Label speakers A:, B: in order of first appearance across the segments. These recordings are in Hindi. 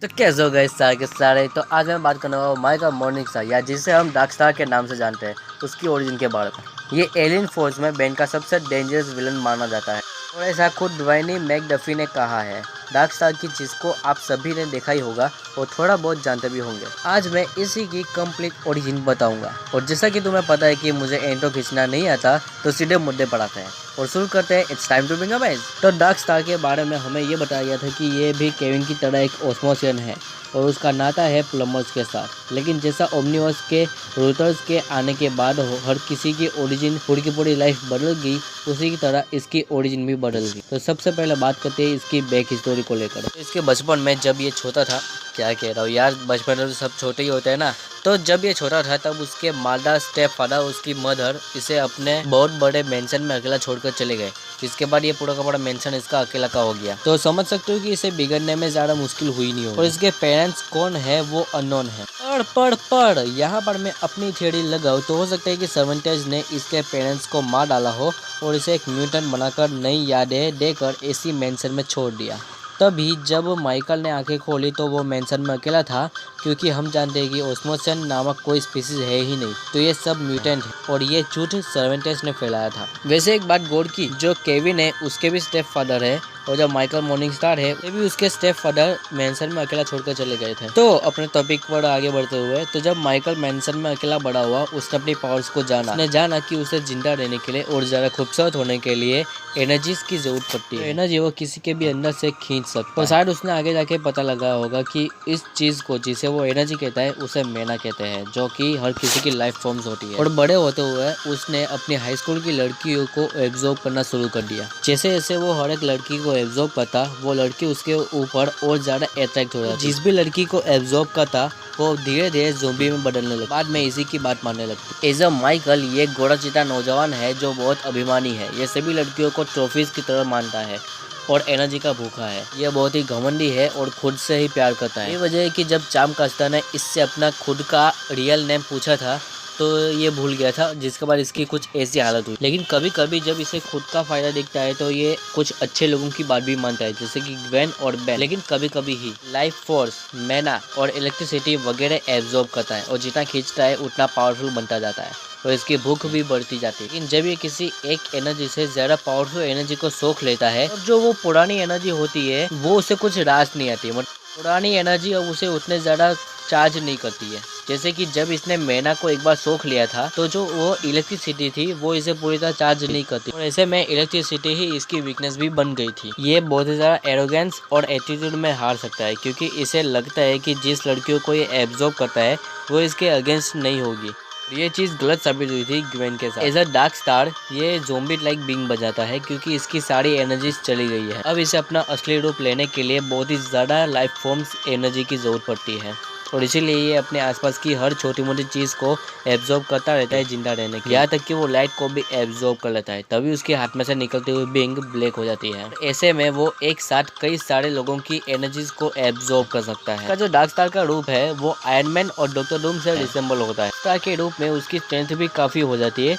A: तो कैसे हो गए सारे के सारे। तो आज मैं बात करने वाला हूँ माइकल मॉर्निंगस्टार या जिसे हम डार्क स्टार के नाम से जानते हैं, उसकी ओरिजिन के बारे में। ये एलियन फोर्स में बेन का सबसे डेंजरस विलन माना जाता है और ऐसा खुद ड्वाइनी मैकडफी ने कहा है। डार्क स्टार की जिसको आप सभी ने देखा ही होगा और थोड़ा बहुत जानते भी होंगे। आज मैं इसी की कंप्लीट ओरिजिन बताऊंगा और जैसा कि तुम्हें पता है कि मुझे इंट्रो खींचना नहीं आता, तो सीधे मुद्दे पर आते हैं और शुरू करते हैं। It's time to bring a match. तो डार्क स्टार के बारे में हमें ये बताया गया था कि ये भी केविन की तरह एक ओस्मोसियन है और उसका नाता है प्लमर्स के साथ। लेकिन जैसा ओमनिवर्स के रूटर्स के आने के बाद हर किसी की ओरिजिन पूरी की पूरी लाइफ बदल गई, उसी की तरह इसकी ओरिजिन भी बदल गई। तो सबसे पहले बात करते हैं इसकी बैक हिस्टोरी को लेकर। तो इसके बचपन में जब ये छोटा था, क्या कह रहा हूँ यार, बचपन में तो सब छोटे ही होते हैं ना। तो जब ये छोटा था तब उसके मादा स्टेप फादर, उसकी मदर इसे अपने बहुत बड़े मेंशन में अकेला छोड़कर चले गए। जिसके बाद ये पूरा का पूरा मेंशन इसका अकेला का हो गया। तो समझ सकते हो कि इसे बिगड़ने में ज्यादा मुश्किल हुई नहीं हो। और इसके पेरेंट्स कौन है वो अननोन है। पढ़ यहाँ पर मैं अपनी थ्योरी लगाऊं तो हो सकता है कि सर्वेंटेज ने इसके पेरेंट्स को मार डाला हो और इसे एक म्यूटेंट बनाकर नई यादें देकर इसी मेंशन में छोड़ दिया। तभी जब माइकल ने आंखें खोली तो वो मेंशन में अकेला था, क्योंकि हम जानते हैं कि ओस्मोसियन नामक कोई स्पीसीज है ही नहीं। तो ये सब म्यूटेंट है और ये झूठ सर्वेंटेस ने फैलाया था। वैसे एक बात गौर की, जो केविन है उसके भी स्टेप फादर है और जो माइकल मॉर्निंगस्टार है ये भी उसके स्टेप फादर मेंशन में अकेला छोड़कर चले गए थे। तो अपने टॉपिक पर आगे बढ़ते हुए, तो जब माइकल मेंशन में अकेला बड़ा हुआ उसने अपनी पावर्स को जाना। उसने जाना कि उसे जिंदा रहने के लिए और ज्यादा खूबसूरत होने के लिए एनर्जीज की जरूरत पड़ती है। एनर्जी वो किसी के भी अंदर से खींच सकता है। और शायद उसने आगे जाके पता लगा होगा कि इस चीज को जिसे वो एनर्जी कहता है उसे मैना कहते हैं, जो कि हर किसी की लाइफ फॉर्म्स होती है। और बड़े होते हुए उसने अपनी हाई स्कूल की लड़कियों को एब्जॉर्ब करना शुरू कर दिया। जैसे जैसे वो हर एक लड़की को एब्जॉर्ब करता, वो लड़की उसके ऊपर और ज्यादा अट्रैक्ट हो जाती। जिस भी लड़की को एब्जॉर्ब करता वो धीरे धीरे ज़ोंबी में बदलने लगा। बाद में इसी की बात मानने लगती। एज अ माइकल ये गोरा चिता नौजवान है जो बहुत अभिमानी है। ये सभी लड़कियों को ट्रॉफीज की तरह मानता है और एनर्जी का भूखा है। ये बहुत ही घमंडी है और खुद से ही प्यार करता है। ये वजह है कि जब चाम कास्ता ने इससे अपना खुद का रियल नेम पूछा था तो ये भूल गया था, जिसके बाद इसकी कुछ ऐसी हालत हुई। लेकिन कभी कभी जब इसे खुद का फायदा दिखता है तो ये कुछ अच्छे लोगों की बात भी मानता है, जैसे कि ग्वेन और बेन। लेकिन कभी कभी ही लाइफ फोर्स, मैना और इलेक्ट्रिसिटी वगैरह एब्जॉर्ब करता है और जितना खींचता है उतना पावरफुल बनता जाता है और इसकी भूख भी बढ़ती जाती है। लेकिन जब ये किसी एक एनर्जी से ज्यादा पावरफुल एनर्जी को सोख लेता है और जो वो पुरानी एनर्जी होती है वो उसे कुछ रास नहीं आती। मतलब पुरानी एनर्जी अब उसे उतने ज्यादा चार्ज नहीं करती है। जैसे कि जब इसने मैना को एक बार सोख लिया था तो जो वो इलेक्ट्रिसिटी थी वो इसे पूरी तरह चार्ज नहीं करती और ऐसे में इलेक्ट्रिसिटी ही इसकी वीकनेस भी बन गई थी। ये बहुत ही ज्यादा एरोगेंस और एटीट्यूड में हार सकता है, क्योंकि इसे लगता है कि जिस लड़कियों को ये एब्जॉर्ब करता है वो इसके अगेंस्ट नहीं होगी। ये चीज गलत साबित हुई थी ग्वेन के साथ। एज अ डार्क स्टार ये ज़ोंबी लाइक बीइंग बजाता है, क्योंकि इसकी सारी एनर्जीज चली गई है। अब इसे अपना असली रूप लेने के लिए बहुत ही ज्यादा लाइफ फॉर्म्स एनर्जी की जरूरत पड़ती है और इसीलिए ये अपने आसपास की हर छोटी मोटी चीज को एब्जॉर्ब करता रहता है जिंदा रहने के लिए। यहाँ तक कि वो लाइट को भी एब्जॉर्ब कर लेता है, तभी उसके हाथ में से निकलती हुई बीइंग ब्लैक हो जाती है। ऐसे में वो एक साथ कई सारे लोगों की एनर्जीज को एब्जॉर्ब कर सकता है। जो डार्क स्टार का रूप है वो आयरन मैन और डॉक्टर डूम से रिसेंबल होता है। स्टार के रूप में उसकी स्ट्रेंथ भी काफी हो जाती है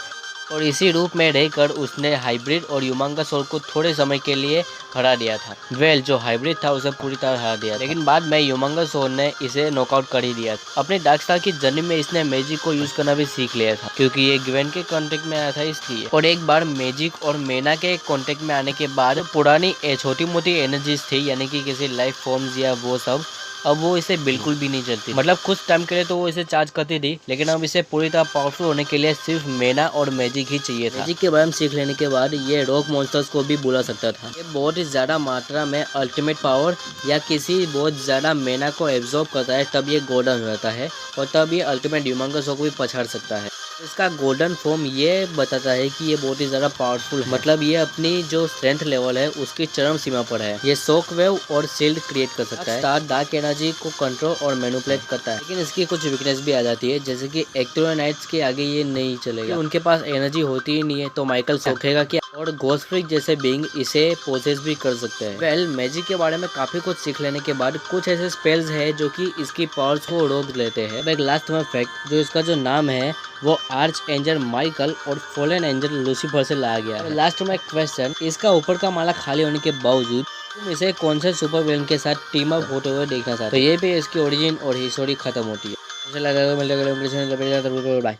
A: और इसी रूप में रहकर उसने हाइब्रिड और यूमांगा सोल को थोड़े समय के लिए हरा दिया था। जो हाइब्रिड था उसे पूरी तरह हरा दिया, लेकिन बाद में यूमांगा सोल ने इसे नॉकआउट कर ही दिया। अपने डार्क स्टार की जर्नी में इसने मैजिक को यूज करना भी सीख लिया था, क्योंकि ये ग्वेन के कांटेक्ट में आया था इसलिए। और एक बार मैजिक और मेना के कांटेक्ट में आने के बाद पुरानी छोटी मोटी एनर्जीज थी, यानी कि किसी लाइफ फॉर्म्स या वो सब, अब वो इसे बिल्कुल भी नहीं चलती। मतलब कुछ टाइम के लिए तो वो इसे चार्ज करती थी, लेकिन अब इसे पूरी तरह पावरफुल होने के लिए सिर्फ मेना और मैजिक ही चाहिए था। मैजिक के बारे में सीख लेने के बाद ये रॉक मॉन्स्टर्स को भी बुला सकता था। ये बहुत ही ज्यादा मात्रा में अल्टीमेट पावर या किसी बहुत ज्यादा मेना को एब्जॉर्ब करता है, तब ये गोल्डन हो जाता है और तब ये अल्टीमेट ह्यूमंगस को भी पछाड़ सकता है। इसका गोल्डन फॉर्म ये बताता है कि ये बहुत ही ज्यादा पावरफुल है। मतलब ये अपनी जो स्ट्रेंथ लेवल है उसकी चरम सीमा पर है। ये शॉक वेव और शील्ड क्रिएट कर सकता है। स्टार डार्क एनर्जी को कंट्रोल और मैनिपुलेट करता है, लेकिन इसकी कुछ वीकनेस भी आ जाती है, जैसे कि एक्टोनाइट्स के आगे ये नहीं चलेगा। उनके पास एनर्जी होती ही नहीं है, तो माइकल सोखेगा क्या? और घोस्ट फ्रीक जैसे बीइंग इसे पोसेस भी कर सकते हैं। मैजिक के बारे में काफी कुछ सीख लेने के बाद कुछ ऐसे स्पेल्स है जो कि इसकी पावर्स को रोक लेते हैं। एक लास्ट में फैक्ट, जो इसका जो नाम है वो आर्च एंजल माइकल और फॉलन एंजल लूसीफर से लाया गया है। लास्ट में क्वेश्चन, इसका ऊपर का माला खाली होने के बावजूद तुम इसे कौन से सुपर विलन के साथ टीम अप होते हुए देखना चाहते हो, तो ये भी इसकी ओरिजिन और हिस्टोरी खत्म होती है। मुझे लगा मिलते बाय।